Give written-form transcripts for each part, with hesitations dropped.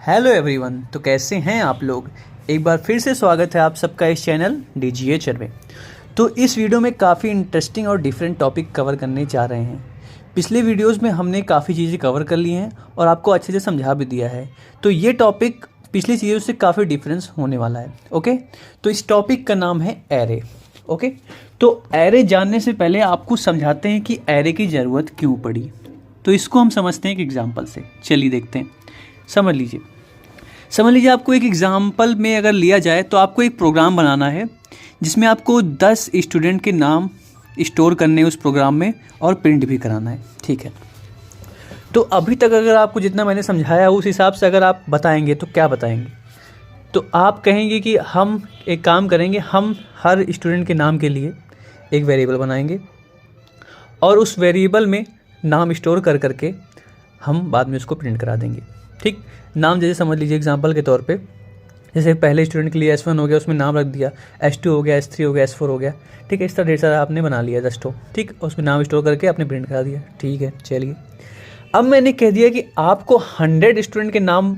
Hello everyone. तो कैसे हैं आप लोग। एक बार फिर से स्वागत है आप सबका इस चैनल डीजीएचआर में। तो इस वीडियो में काफ़ी इंटरेस्टिंग और डिफरेंट टॉपिक कवर करने जा रहे हैं। पिछले वीडियोस में हमने काफ़ी चीज़ें कवर कर ली हैं और आपको अच्छे से समझा भी दिया है। तो ये टॉपिक पिछली चीज़ों से काफ़ी डिफरेंस होने वाला है। ओके, तो इस टॉपिक का नाम है एरे। ओके, तो एरे जानने से पहले आपको समझाते हैं कि एरे की ज़रूरत क्यों पड़ी। तो इसको हम समझते हैं एक एग्जाम्पल से। चलिए देखते हैं। समझ लीजिए आपको एक एग्जाम्पल में अगर लिया जाए तो आपको एक प्रोग्राम बनाना है जिसमें आपको 10 स्टूडेंट के नाम स्टोर करने हैं उस प्रोग्राम में और प्रिंट भी कराना है। ठीक है, तो अभी तक अगर आपको जितना मैंने समझाया उस हिसाब से अगर आप बताएंगे तो क्या बताएंगे। तो आप कहेंगे कि हम एक काम करेंगे, हम हर स्टूडेंट के नाम के लिए एक वेरिएबल बनाएंगे और उस वेरिएबल में नाम स्टोर कर करके हम बाद में उसको प्रिंट करा देंगे। ठीक, नाम जैसे समझ लीजिए एग्जांपल के तौर पे, जैसे पहले स्टूडेंट के लिए S1 हो गया, उसमें नाम रख दिया, S2 हो गया, S3 हो गया, S4 हो गया। ठीक है, इस तरह ढेर सारा आपने बना लिया 10 तो। ठीक, उसमें नाम स्टोर करके आपने प्रिंट करा दिया। ठीक है, चलिए अब मैंने कह दिया कि आपको 100 स्टूडेंट के नाम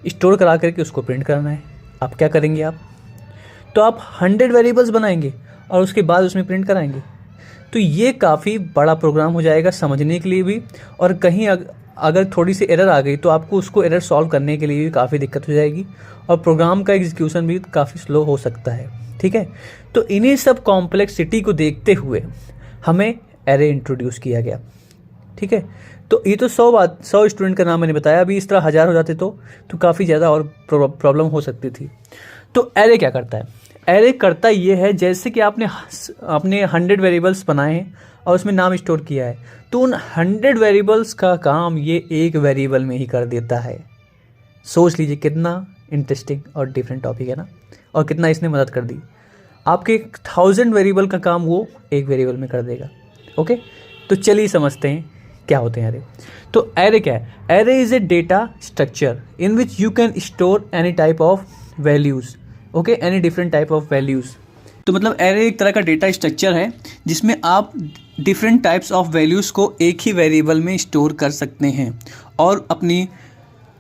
स्टोर करा करके उसको प्रिंट कराना है। आप क्या करेंगे, तो आप 100 वेरिएबल्स बनाएंगे और उसके बाद उसमें प्रिंट कराएंगे। तो ये काफ़ी बड़ा प्रोग्राम हो जाएगा समझने के लिए भी, और कहीं अगर थोड़ी सी एरर आ गई तो आपको उसको एरर सॉल्व करने के लिए भी काफ़ी दिक्कत हो जाएगी और प्रोग्राम का एग्जीक्यूशन भी काफ़ी स्लो हो सकता है। ठीक है, तो इन्हीं सब कॉम्प्लेक्सिटी को देखते हुए हमें एरे इंट्रोड्यूस किया गया। ठीक है, तो ये तो 100 स्टूडेंट का नाम मैंने बताया। अभी इस तरह 1000 हो जाते तो काफ़ी ज़्यादा और प्रॉब्लम हो सकती थी। तो एरे क्या करता है, एरे करता ये है जैसे कि आपने 100 वेरिएबल्स बनाए हैं और उसमें नाम स्टोर किया है, तो उन 100 वेरिएबल्स का काम ये एक वेरिएबल में ही कर देता है। सोच लीजिए कितना इंटरेस्टिंग और डिफरेंट टॉपिक है ना, और कितना इसने मदद कर दी। आपके 1000 वेरिएबल का काम वो एक वेरिएबल में कर देगा। ओके, तो चलिए समझते हैं क्या होते हैं एरे। तो एरे क्या है, array is a data structure in which you can store any type of values. Okay, any different type of values. तो मतलब एरे एक तरह का डेटा स्ट्रक्चर है जिसमें आप डिफरेंट टाइप्स ऑफ वैल्यूज़ को एक ही वेरिएबल में स्टोर कर सकते हैं और अपनी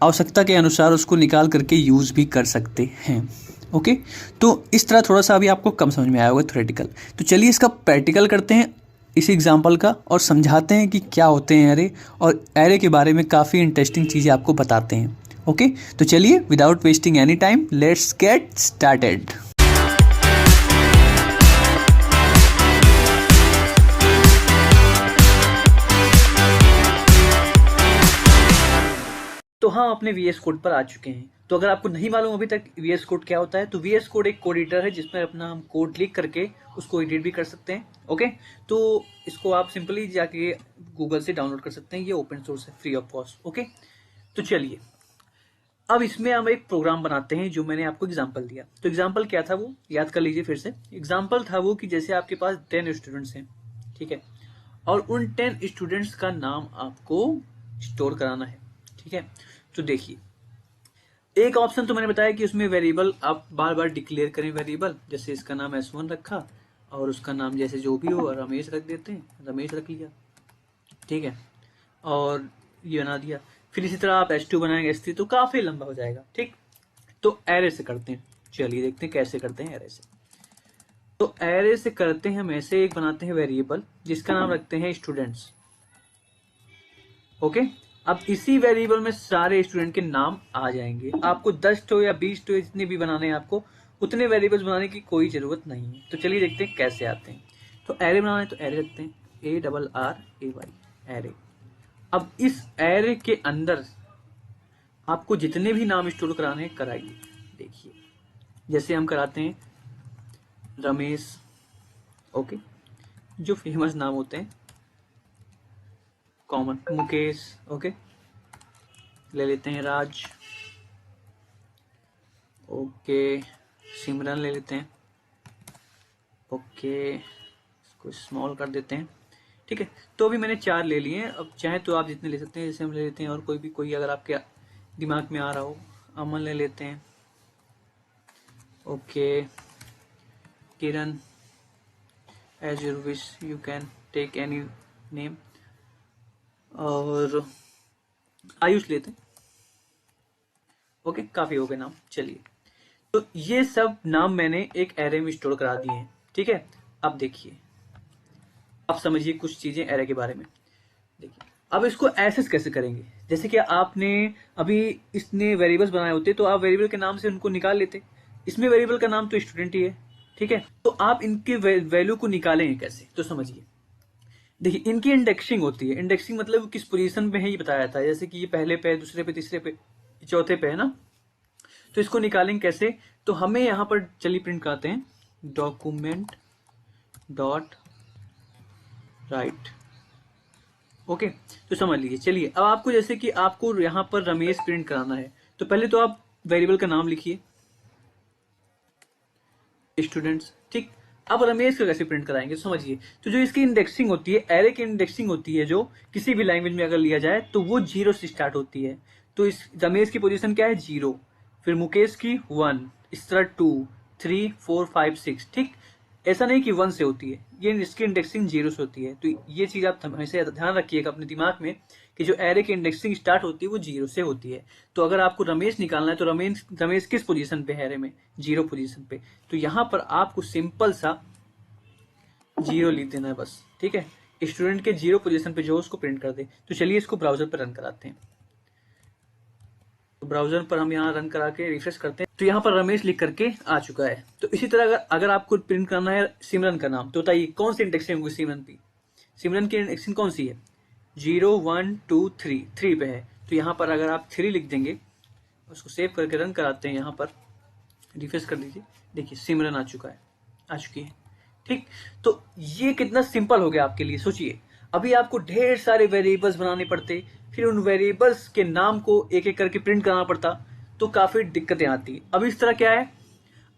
आवश्यकता के अनुसार उसको निकाल करके यूज़ भी कर सकते हैं। ओके, तो इस तरह थोड़ा सा अभी आपको कम समझ में आया होगा थ्योरेटिकल। तो चलिए इसका प्रैक्टिकल करते हैं इस एग्जाम्पल का और समझाते हैं कि क्या होते हैं एरे, और एरे के बारे में काफ़ी इंटरेस्टिंग चीज़ें आपको बताते हैं। ओके, तो चलिए without wasting any time let's get started. तो हम अपने VS कोड पर आ चुके हैं। तो अगर आपको नहीं मालूम अभी तक VS कोड क्या होता है, तो VS कोड एक कोड एडिटर है जिसमें अपना हम कोड लिख करके उसको एडिट भी कर सकते हैं। ओके, तो इसको आप सिंपली जाके गूगल से डाउनलोड कर सकते हैं। ये ओपन सोर्स है, फ्री ऑफ कॉस्ट। ओके, तो चलिए अब इसमें हम एक प्रोग्राम बनाते हैं जो मैंने आपको एग्जांपल दिया। तो एग्जांपल क्या था वो याद कर लीजिए फिर से। एग्जांपल था वो कि जैसे आपके पास 10 स्टूडेंट्स हैं, ठीक है, और उन 10 स्टूडेंट्स का नाम आपको स्टोर कराना है। ठीक है, तो देखिए एक ऑप्शन तो मैंने बताया कि उसमें वेरिएबल आप बार बार डिक्लेयर करें वेरिएबल। जैसे इसका नाम S1 रखा और उसका नाम जैसे जो भी हो रमेश रख देते हैं, रमेश रख लिया। ठीक है, और ये बना दिया। फिर इसी तरह आप S2 बनाएंगे, S3, तो काफी लंबा हो जाएगा। ठीक, तो एरे से करते हैं। चलिए देखते हैं कैसे करते हैं एरे से। तो एरे से करते हैं हम ऐसे, एक बनाते हैं वेरिएबल जिसका नाम रखते हैं स्टूडेंट्स। ओके, अब इसी वेरिएबल में सारे स्टूडेंट के नाम आ जाएंगे। आपको 10 टो या 20 टो जितने भी बनाने हैं, आपको उतने वेरिएबल्स बनाने की कोई जरूरत नहीं है। तो चलिए देखते हैं कैसे आते हैं। तो एरे बनाना है तो एरे रखते हैं, ARRAY, एरे। अब इस एरे के अंदर आपको जितने भी नाम स्टोर कराने हैं कराइए। देखिए जैसे हम कराते हैं रमेश, ओके, जो फेमस नाम होते हैं कॉमन, मुकेश, ओके, ले लेते हैं राज, ओके, सिमरन ले लेते हैं, ओके, इसको स्मॉल कर देते हैं। ठीक है, तो अभी मैंने 4 ले लिए हैं। अब चाहे तो आप जितने ले सकते हैं, जैसे हम ले लेते हैं, और कोई भी कोई अगर आपके दिमाग में आ रहा हो, अमन ले लेते हैं, okay, Kiran, as your wish, you can take any name, और आयुष लेते हैं, ओके, काफी हो गए नाम। चलिए, तो ये सब नाम मैंने एक एरे में स्टोर करा दिए हैं, ठीक है। अब देखिए, अब समझिए कुछ चीजें एरे के बारे में। देखिए, अब इसको एक्सेस कैसे करेंगे। जैसे कि आपने अभी इसने वेरिएबल्स बनाए होते तो आप वेरिएबल के नाम से उनको निकाल लेते। इसमें वेरिएबल का नाम तो स्टूडेंट ही है, ठीक है। तो आप इनके वैल्यू को निकालेंगे कैसे, तो समझिए। देखिए, इनकी इंडेक्सिंग होती है। इंडेक्सिंग मतलब किस पोजीशन पे है ये बताया जाता है। जैसे कि ये पहले पे, दूसरे पे, तीसरे पे, चौथे पे है ना। तो इसको निकालेंगे कैसे, तो हमें यहां पर चलिए प्रिंट करते हैं, डॉक्यूमेंट डॉट राइट। ओके, तो समझ लीजिए। चलिए, अब आपको जैसे कि आपको यहां पर रमेश प्रिंट कराना है, तो पहले तो आप वेरिएबल का नाम लिखिए, स्टूडेंट्स, ठीक। अब रमेश का कैसे प्रिंट कराएंगे, समझिए। तो जो इसकी इंडेक्सिंग होती है, एरे की इंडेक्सिंग होती है, जो किसी भी लैंग्वेज में अगर लिया जाए तो वो 0 से स्टार्ट होती है। तो इस रमेश की पोजीशन क्या है, 0। फिर मुकेश की 1, इस तरह 2, 3, 4, 5, 6, ठीक। ऐसा नहीं कि 1 से होती है, ये इसकी इंडेक्सिंग 0 से होती है। तो ये चीज आप हमेशा ध्यान रखिएगा अपने दिमाग में कि जो एरे की इंडेक्सिंग स्टार्ट होती है वो 0 से होती है। तो अगर आपको रमेश निकालना है तो रमेश किस पोजीशन पे है एरे में, 0 पोजीशन पे। तो यहां पर आपको सिंपल सा 0 लिख देना है बस, ठीक है। स्टूडेंट के 0 पोजीशन पे जो उसको प्रिंट कर दे। तो चलिए इसको ब्राउजर पर रन कराते हैं। तो ब्राउजर पर हम यहाँ रन करा के रिफ्रेश करते हैं, तो यहाँ पर रमेश लिख करके आ चुका है। तो इसी तरह अगर आपको प्रिंट करना है सिमरन का नाम, तो बताइए कौन सी इंडेक्सिंग होगी सिमरन की। सिमरन की इंडेक्सिंग कौन सी है, 0, 1, 2, 3, 3 पे है। तो यहाँ पर अगर आप 3 लिख देंगे, उसको सेव करके रन कराते हैं, यहाँ पर रिफ्रेश कर दीजिए। देखिए सिमरन आ चुका है, आ चुकी है, ठीक। तो ये कितना सिंपल हो गया आपके लिए, सोचिए। अभी आपको ढेर सारे वेरिएबल्स बनाने पड़ते, फिर उन वेरिएबल्स के नाम को एक एक करके प्रिंट कराना पड़ता, तो काफी दिक्कतें आती। अब इस तरह क्या है,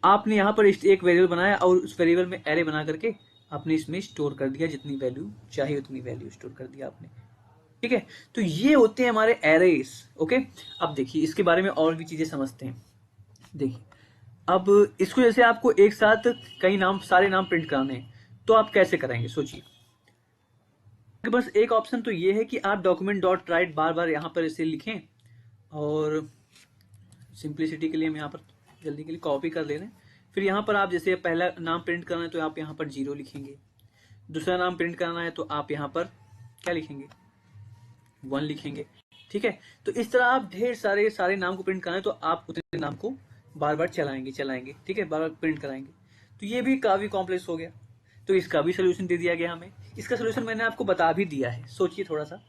आपने यहाँ पर एक वेरिएबल बनाया और उस वेरिएबल में एरे बना करके आपने इसमें स्टोर कर दिया, जितनी वैल्यू चाहिए उतनी वैल्यू स्टोर कर दिया आपने, ठीक है। तो ये होते हैं हमारे एरेस, ओके। अब देखिए इसके बारे में और भी चीजें समझते हैं। देखिए, अब इसको जैसे आपको एक साथ कई नाम, सारे नाम प्रिंट कराने हैं, तो आप कैसे कराएंगे, सोचिए। बस एक ऑप्शन तो ये है कि आप डॉक्यूमेंट डॉट राइट बार बार यहाँ पर इसे लिखें, और सिंप्लिसिटी के लिए हम यहाँ पर जल्दी के लिए कॉपी कर ले रहे हैं। फिर यहाँ पर आप जैसे पहला नाम प्रिंट करना है तो आप यहाँ पर 0 लिखेंगे, दूसरा नाम प्रिंट करना है तो आप यहाँ पर क्या लिखेंगे, 1 लिखेंगे, ठीक है। तो इस तरह आप ढेर सारे नाम को प्रिंट कराएं तो आप उतने नाम को बार बार चलाएंगे, ठीक है, बार बार प्रिंट कराएंगे। तो ये भी काफी कॉम्प्लेक्स हो गया, तो इसका भी सोल्यूशन दे दिया गया हमें। इसका सोल्यूशन मैंने आपको बता भी दिया है, सोचिए थोड़ा सा,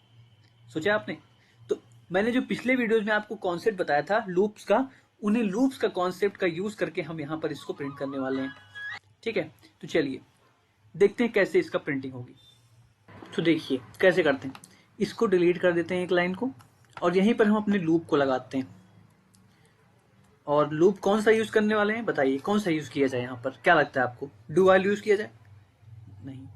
सोचा आपने। तो मैंने जो पिछले वीडियोज में आपको कॉन्सेप्ट बताया था लूप्स का, उन्हीं लूप्स का कॉन्सेप्ट का यूज करके हम यहाँ पर इसको प्रिंट करने वाले हैं, ठीक है। तो चलिए देखते हैं कैसे इसका प्रिंटिंग होगी। तो देखिए कैसे करते हैं, इसको डिलीट कर देते हैं एक लाइन को, और यहीं पर हम अपने लूप को लगाते हैं। और लूप कौन सा यूज करने वाले हैं, बताइए कौन सा यूज किया जाए। यहाँ पर क्या लगता है आपको, डू वाइल यूज किया जाए, नहीं।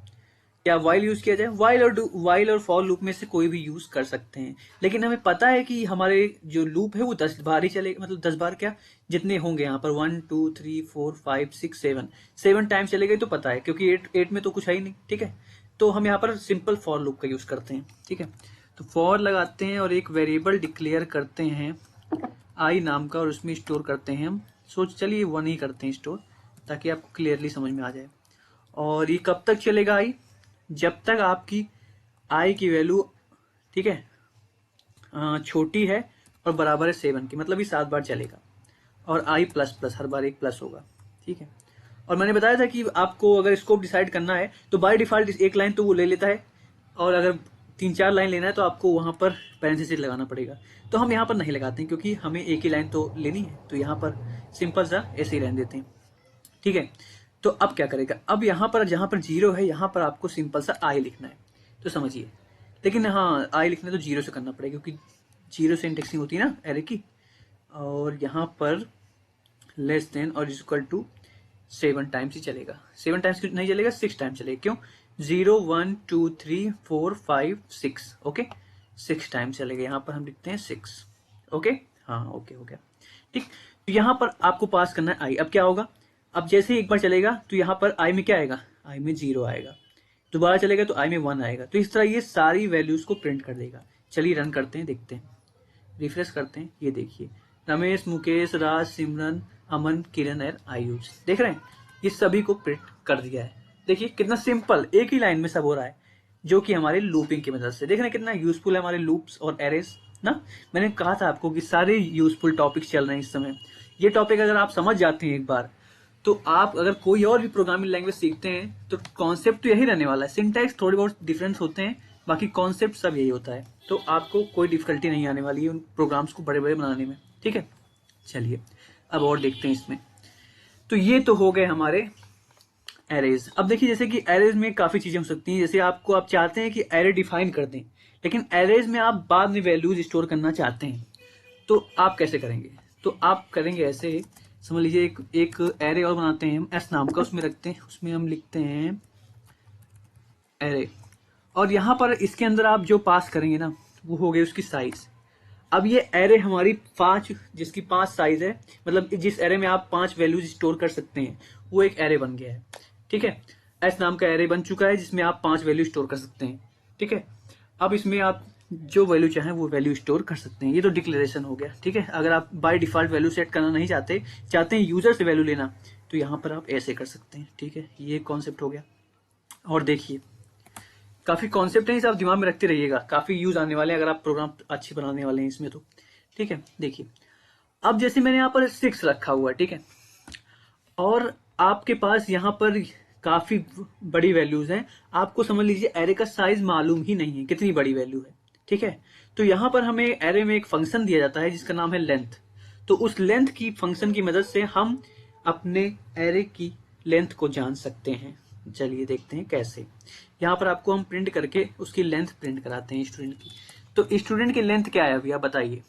क्या वाइल यूज किया जाए, वाइल और फॉर लूप में से कोई भी यूज कर सकते हैं। लेकिन हमें पता है कि हमारे जो लूप है वो 10 बार ही चलेगा, मतलब 10 बार क्या, जितने होंगे यहाँ पर 1, 2, 3, 4, 5, 6, 7 टाइम चलेगा, तो पता है क्योंकि 8 में तो कुछ है ही नहीं, ठीक है। तो हम यहाँ पर सिंपल फॉर लूप का यूज करते हैं, ठीक है। तो फॉर लगाते हैं और एक वेरिएबल डिक्लेयर करते हैं आई नाम का, और उसमें स्टोर करते हैं हम, चलिए 1 ही करते हैं स्टोर, ताकि आपको क्लियरली समझ में आ जाए। और ये कब तक चलेगा आई, जब तक आपकी आई की वैल्यू, ठीक है, छोटी है और बराबर है 7 की, मतलब ये 7 बार चलेगा। और आई प्लस प्लस, हर बार एक प्लस होगा, ठीक है। और मैंने बताया था कि आपको अगर स्कोप डिसाइड करना है तो बाय डिफॉल्ट एक लाइन तो वो ले लेता है, और अगर 3-4 लाइन लेना है तो आपको वहां पर पैरेंथेसिस लगाना पड़ेगा। तो हम यहाँ पर नहीं लगाते हैं क्योंकि हमें एक ही लाइन तो लेनी है, तो यहाँ पर सिंपल सा ऐसे ही रहने देते हैं, ठीक है। तो अब क्या करेगा, अब यहाँ पर जहां पर 0 है यहाँ पर आपको सिंपल सा आई लिखना है, तो समझिए। लेकिन हाँ, आई लिखना तो 0 से करना पड़ेगा क्योंकि 0 से इंडेक्सिंग होती है ना एरे की। और यहाँ पर लेस देन और इक्वल टू 7 टाइम्स ही चलेगा, 7 टाइम्स नहीं चलेगा, 6 टाइम्स चलेगा। क्यों, 0, 1, 2, 3, 4, 5, 6, ओके, 6 टाइम्स चलेगा। यहाँ पर हम लिखते हैं 6, ओके, हाँ ओके हो गया, ठीक। तो यहाँ पर आपको पास करना है आई। अब क्या होगा, अब जैसे ही एक बार चलेगा तो यहाँ पर आई में क्या आएगा, आई में 0 आएगा, दोबारा चलेगा तो आई में 1 आएगा। तो इस तरह ये सारी वैल्यूज को प्रिंट कर देगा। चलिए रन करते हैं, देखते हैं, रिफ्रेश करते हैं, ये देखिए रमेश, मुकेश, राज, सिमरन, अमन, किरण और आयुष। देख रहे हैं, ये सभी को प्रिंट कर दिया है। देखिए कितना सिंपल, एक ही लाइन में सब हो रहा है, जो कि हमारे लूपिंग की मदद से। देख रहे हैं कितना यूजफुल है हमारे लूप्स और एरेज ना। मैंने कहा था आपको कि सारे यूजफुल टॉपिक्स चल रहे हैं इस समय। ये टॉपिक अगर आप समझ जाते हैं एक बार, तो आप अगर कोई और भी प्रोग्रामिंग लैंग्वेज सीखते हैं तो कॉन्सेप्ट तो यही रहने वाला है। सिंटैक्स थोड़े बहुत डिफरेंस होते हैं, बाकी कॉन्सेप्ट सब यही होता है। तो आपको कोई डिफिकल्टी नहीं आने वाली है उन प्रोग्राम्स को बड़े बड़े बनाने में। ठीक है, चलिए अब और देखते हैं इसमें। तो ये तो हो गए हमारे एरेज। अब देखिए जैसे कि एरेज में काफी चीजें हो सकती हैं। जैसे आप चाहते हैं कि एरे डिफाइन कर दें, लेकिन एरेज में आप बाद में वैल्यूज स्टोर करना चाहते हैं, तो आप कैसे करेंगे? तो आप करेंगे ऐसे, समझ लीजिए एक एरे और बनाते हैं हम एस नाम का, उसमें रखते हैं, उसमें हम लिखते हैं एरे, और यहां पर इसके अंदर आप जो पास करेंगे ना, वो हो गई उसकी साइज। अब ये एरे हमारी 5, जिसकी 5 साइज है, मतलब जिस एरे में आप 5 वैल्यूज स्टोर कर सकते हैं, वो एक एरे बन गया है। ठीक है, एस नाम का एरे बन चुका है जिसमें आप 5 वैल्यू स्टोर कर सकते हैं। ठीक है, अब इसमें आप जो वैल्यू चाहें वो वैल्यू स्टोर कर सकते हैं। ये तो डिक्लेरेशन हो गया। ठीक है, अगर आप बाय डिफॉल्ट वैल्यू सेट करना नहीं चाहते हैं यूजर से वैल्यू लेना, तो यहां पर आप ऐसे कर सकते हैं। ठीक है, ये कॉन्सेप्ट हो गया। और देखिए काफी कॉन्सेप्ट है, इसे आप दिमाग में रखते रहिएगा, काफी यूज आने वाले हैं अगर आप प्रोग्राम अच्छे बनाने वाले हैं इसमें तो। ठीक है, देखिए अब जैसे मैंने यहाँ पर 6 रखा हुआ है, ठीक है, और आपके पास यहाँ पर काफी बड़ी वैल्यूज हैं। आपको समझ लीजिए एरे का साइज मालूम ही नहीं है कितनी बड़ी वैल्यू है। ठीक है, तो यहाँ पर हमें एरे में एक फंक्शन दिया जाता है जिसका नाम है लेंथ। तो उस लेंथ की फंक्शन की मदद से हम अपने एरे की लेंथ को जान सकते हैं। चलिए देखते हैं कैसे। यहाँ पर आपको हम प्रिंट करके उसकी लेंथ प्रिंट कराते हैं स्टूडेंट की। तो स्टूडेंट की लेंथ क्या है भैया बताइए?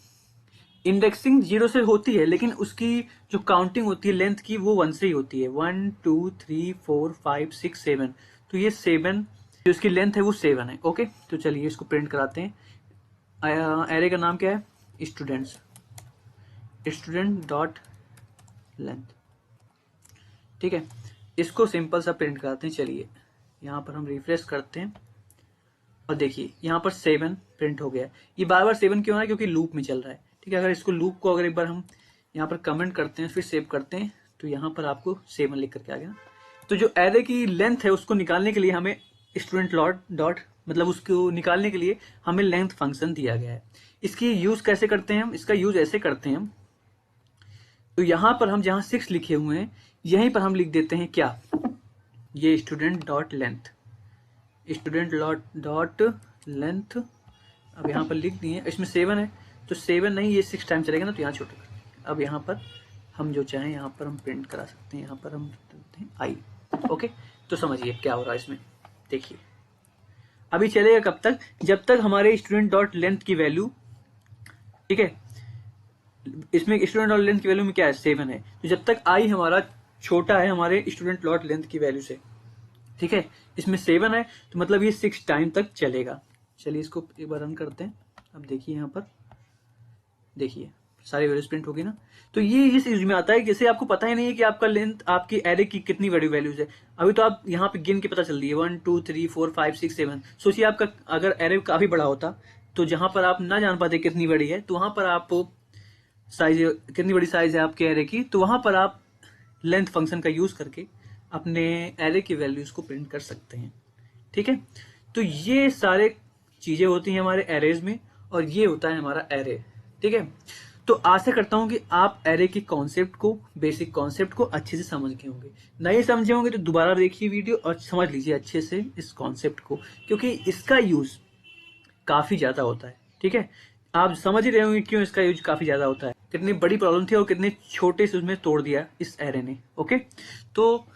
इंडेक्सिंग 0 से होती है, लेकिन उसकी जो काउंटिंग होती है लेंथ की, वो 1 से ही होती है। 1 2 3 4 5 6 7। तो ये 7 जो इसकी लेंथ है वो 7 है। ओके, तो चलिए इसको प्रिंट कराते हैं। एरे का नाम क्या है? Students, student dot length. ठीक है, इसको सिंपल सा प्रिंट कराते हैं। चलिए यहाँ पर हम रिफ्रेश करते हैं और देखिए यहाँ पर 7 प्रिंट हो गया। ये बार बार 7 क्यों आ रहा है? क्योंकि लूप में चल रहा है। ठीक है, अगर इसको लूप को अगर एक बार हम यहाँ पर कमेंट करते हैं फिर सेव करते हैं, तो यहाँ पर आपको 7 लिख करके आ गया। तो जो एरे की लेंथ है उसको निकालने के लिए हमें स्टूडेंट डॉट मतलब उसको निकालने के लिए हमें लेंथ फंक्शन दिया गया है। इसकी यूज कैसे करते हैं हम? इसका यूज ऐसे करते हैं हम, तो यहाँ पर हम जहाँ 6 लिखे हुए हैं यहीं पर हम लिख देते हैं क्या, ये student dot length, student dot length. अब यहाँ पर लिख दिए, इसमें 7 है तो 7 नहीं, ये 6 टाइम चलेगा ना, तो यहाँ छोटा। अब यहाँ पर हम जो चाहें यहाँ पर हम प्रिंट करा सकते हैं। यहाँ पर हम देते हैं आई। ओके, तो समझिए क्या हो रहा है इसमें। देखिए अभी चलेगा कब तक? जब तक हमारे स्टूडेंट डॉट लेंथ की वैल्यू, ठीक है, इसमें स्टूडेंट डॉट लेंथ की वैल्यू में क्या है? 7 है। तो जब तक आई हमारा छोटा है हमारे स्टूडेंट डॉट लेंथ की वैल्यू से, ठीक है, इसमें 7 है तो मतलब ये 6 टाइम तक चलेगा। चलिए इसको एक बार रन करते हैं। अब देखिए यहाँ पर, देखिए सारी वैल्यूज प्रिंट होगी ना। तो ये इस यूज में आता है जैसे आपको पता ही नहीं है कि आपका लेंथ, आपकी एरे की कितनी बड़ी वैल्यूज है। अभी तो आप यहाँ पे गिन के पता चल रही है 1 2 3 4 5 6 7। सोचिए आपका अगर एरे काफी बड़ा होता तो जहां पर आप ना जान पाते कितनी बड़ी है, तो वहां पर आप साइज, कितनी बड़ी साइज है आपके एरे की, तो वहां पर आप लेंथ फंक्शन का यूज करके अपने एरे की वैल्यूज को प्रिंट कर सकते हैं। ठीक है, तो ये सारे चीजें होती हैं हमारे एरेज में, और ये होता है हमारा एरे। ठीक है, तो आशा करता हूं कि आप एरे के कॉन्सेप्ट को, बेसिक कॉन्सेप्ट को अच्छे से समझ गए होंगे। नहीं समझे होंगे तो दोबारा देखिए वीडियो और समझ लीजिए अच्छे से इस कॉन्सेप्ट को, क्योंकि इसका यूज काफी ज्यादा होता है। ठीक है, आप समझ ही रहे होंगे क्यों इसका यूज काफी ज्यादा होता है। कितनी बड़ी प्रॉब्लम थी और कितने छोटे से उसमें तोड़ दिया इस एरे ने। ओके, तो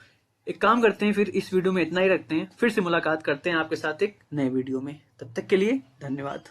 एक काम करते हैं, फिर इस वीडियो में इतना ही रखते हैं, फिर से मुलाकात करते हैं आपके साथ एक नए वीडियो में। तब तक के लिए धन्यवाद।